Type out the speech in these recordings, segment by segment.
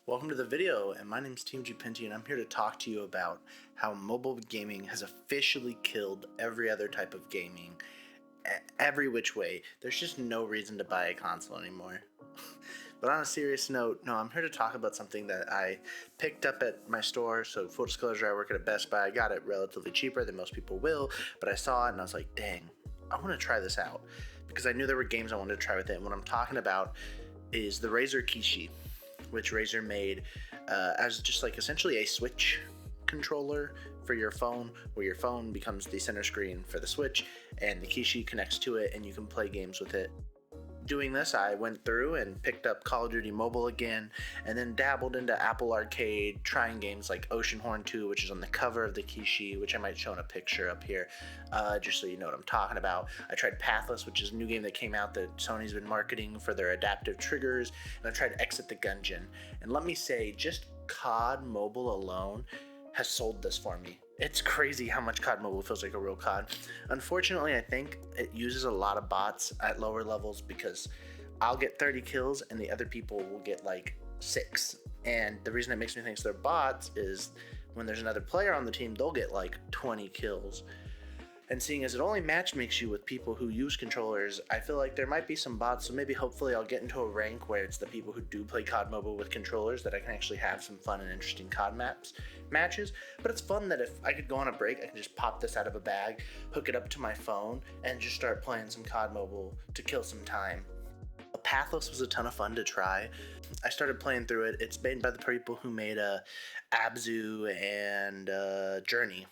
Welcome to the video, and my name's Team G Penty, and I'm here to talk to you about how mobile gaming has officially killed every other type of gaming, every which way. There's just no reason to buy a console anymore. But on a serious note, no, I'm here to talk about something that I picked up at my store. So full disclosure, I work at a Best Buy. I got it relatively cheaper than most people will, but I saw it and I was like, dang, I want to try this out. Because I knew there were games I wanted to try with it, and what I'm talking about is the Razer Kishi, which Razer made as just like essentially a Switch controller for your phone, where your phone becomes the center screen for the Switch and the Kishi connects to it and you can play games with it. Doing this, I went through and picked up Call of Duty Mobile again, and then dabbled into Apple Arcade, trying games like Oceanhorn 2, which is on the cover of the Kishi, which I might show in a picture up here, just so you know what I'm talking about. I tried Pathless, which is a new game that came out that Sony's been marketing for their adaptive triggers, and I tried Exit the Gungeon. And let me say, just COD Mobile alone has sold this for me. It's crazy how much COD Mobile feels like a real COD. Unfortunately, I think it uses a lot of bots at lower levels because I'll get 30 kills and the other people will get like 6. And the reason it makes me think they're bots is when there's another player on the team, they'll get like 20 kills. And seeing as it only match makes you with people who use controllers, I feel like there might be some bots, so maybe hopefully I'll get into a rank where it's the people who do play COD Mobile with controllers that I can actually have some fun and interesting COD matches. But it's fun that if I could go on a break, I can just pop this out of a bag, hook it up to my phone, and just start playing some COD Mobile to kill some time. Pathless was a ton of fun to try. I started playing through it. It's made by the people who made Abzu and Journey.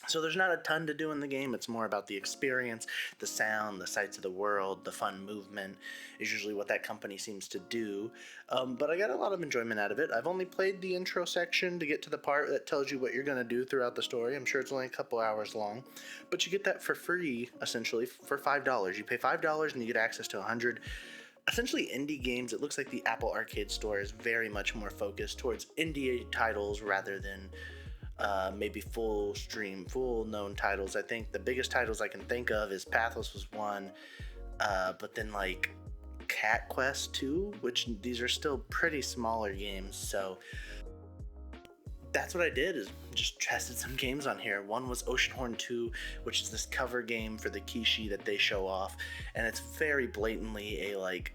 So there's not a ton to do in the game. It's more about the experience, the sound, the sights of the world, the fun movement is usually what that company seems to do. But I got a lot of enjoyment out of it. I've only played the intro section to get to the part that tells you what you're going to do throughout the story. I'm sure it's only a couple hours long, but you get that for free, essentially, for $5. You pay $5 and you get access to 100 essentially indie games. It looks like the Apple Arcade store is very much more focused towards indie titles rather than maybe full known titles. I think the biggest titles I can think of is Pathless was one, but then like Cat Quest 2, which these are still pretty smaller games. So that's what I did, is just tested some games on here. One was Oceanhorn 2, which is this cover game for the Kishi that they show off, and it's very blatantly a like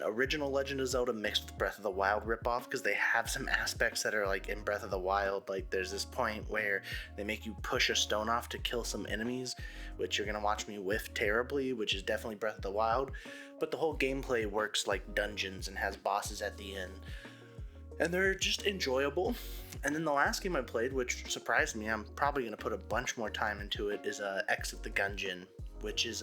original Legend of Zelda mixed with Breath of the Wild ripoff, because they have some aspects that are like in Breath of the Wild. Like there's this point where they make you push a stone off to kill some enemies, which you're gonna watch me whiff terribly, which is definitely Breath of the Wild. But the whole gameplay works like dungeons and has bosses at the end, and they're just enjoyable. And then the last game I played, which surprised me, I'm probably gonna put a bunch more time into it, is Exit the Gungeon, which is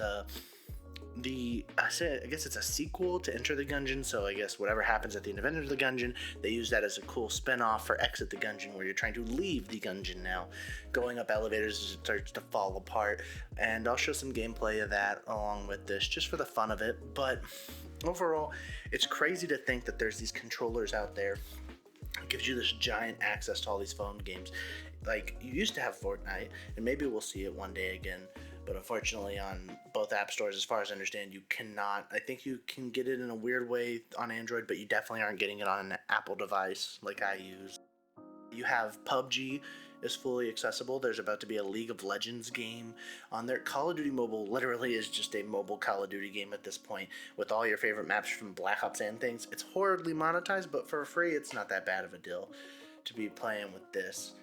I guess it's a sequel to Enter the Gungeon. So I guess whatever happens at the end of Enter the Gungeon, they use that as a cool spin-off for Exit the Gungeon, where you're trying to leave the Gungeon now, going up elevators as it starts to fall apart. And I'll show some gameplay of that along with this, just for the fun of it. But overall, it's crazy to think that there's these controllers out there. It gives you this giant access to all these phone games. Like, you used to have Fortnite, and maybe we'll see it one day again, but unfortunately on both app stores, as far as I understand, you cannot. I think you can get it in a weird way on Android, but you definitely aren't getting it on an Apple device like I use. You have PUBG is fully accessible. There's about to be a League of Legends game on there. Call of Duty Mobile literally is just a mobile Call of Duty game at this point, with all your favorite maps from Black Ops and things. It's horribly monetized, but for free, it's not that bad of a deal to be playing with this.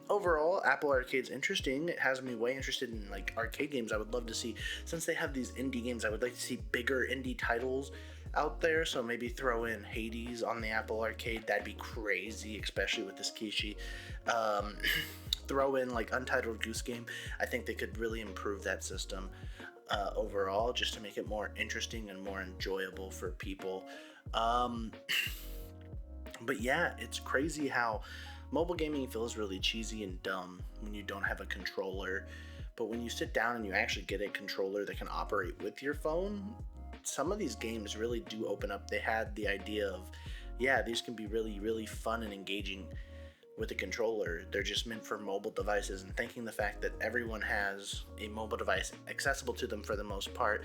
Overall, Apple Arcade's interesting. It has me way interested in like arcade games. I would love to see, since they have these indie games, I would like to see bigger indie titles out there. So maybe throw in Hades on the Apple Arcade. That'd be crazy, especially with this Kishi. Throw in like Untitled Goose Game. I think they could really improve that system overall, just to make it more interesting and more enjoyable for people. But yeah, it's crazy how mobile gaming feels really cheesy and dumb when you don't have a controller. But when you sit down and you actually get a controller that can operate with your phone, some of these games really do open up. They had the idea of, yeah, these can be really, really fun and engaging with a controller. They're just meant for mobile devices, and thinking the fact that everyone has a mobile device accessible to them for the most part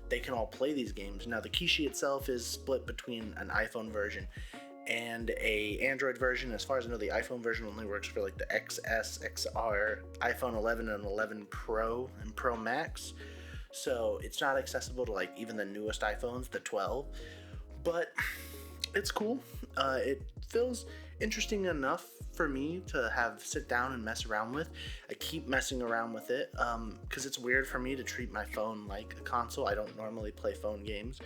they can all play these games. Now the Kishi itself is split between an iPhone version and a Android version. As far as I know, the iPhone version only works for like the XS, XR, iPhone 11 and 11 Pro and Pro Max. So it's not accessible to like even the newest iPhones, the 12. But it's cool. It feels interesting enough for me to have sit down and mess around with. I keep messing around with it because it's weird for me to treat my phone like a console. I don't normally play phone games.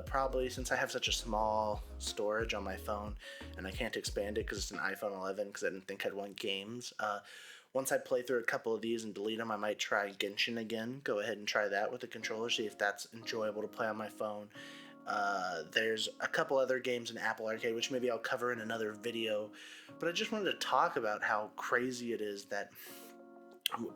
Probably since I have such a small storage on my phone and I can't expand it because it's an iPhone 11 because I didn't think I'd want games. Once I play through a couple of these and delete them, I might try Genshin again. Go ahead and try that with the controller, see if that's enjoyable to play on my phone. There's a couple other games in Apple Arcade, which maybe I'll cover in another video. But I just wanted to talk about how crazy it is that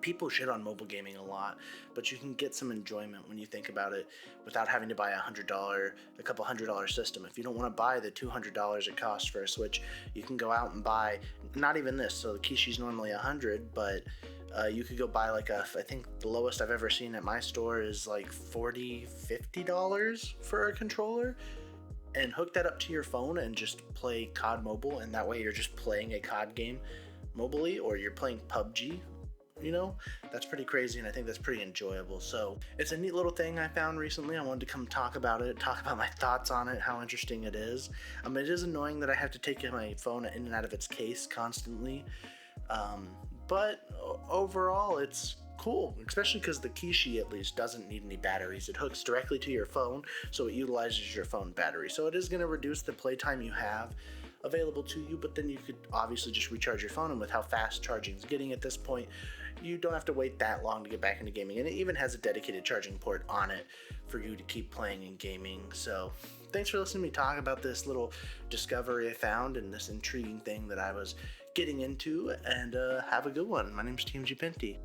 people shit on mobile gaming a lot, but you can get some enjoyment when you think about it without having to buy a couple $100 system. If you don't want to buy the $200 it costs for a Switch, you can go out and buy not even this. So the Kishi's normally $100, but you could go buy like I think the lowest I've ever seen at my store is like $40, $50 for a controller, and hook that up to your phone and just play COD Mobile, and that way you're just playing a COD game mobily, or you're playing PUBG. That's pretty crazy, and I think that's pretty enjoyable. So it's a neat little thing I found recently. I wanted to come talk about it, talk about my thoughts on it, how interesting it is. It is annoying that I have to take my phone in and out of its case constantly, but overall it's cool, especially because the Kishi at least doesn't need any batteries. It hooks directly to your phone, so it utilizes your phone battery. So it is going to reduce the playtime you have available to you, but then you could obviously just recharge your phone, and with how fast charging is getting at this point, you don't have to wait that long to get back into gaming. And it even has a dedicated charging port on it for you to keep playing and gaming. So thanks for listening to me talk about this little discovery I found and this intriguing thing that I was getting into, and have a good one. My name's TMG Penty.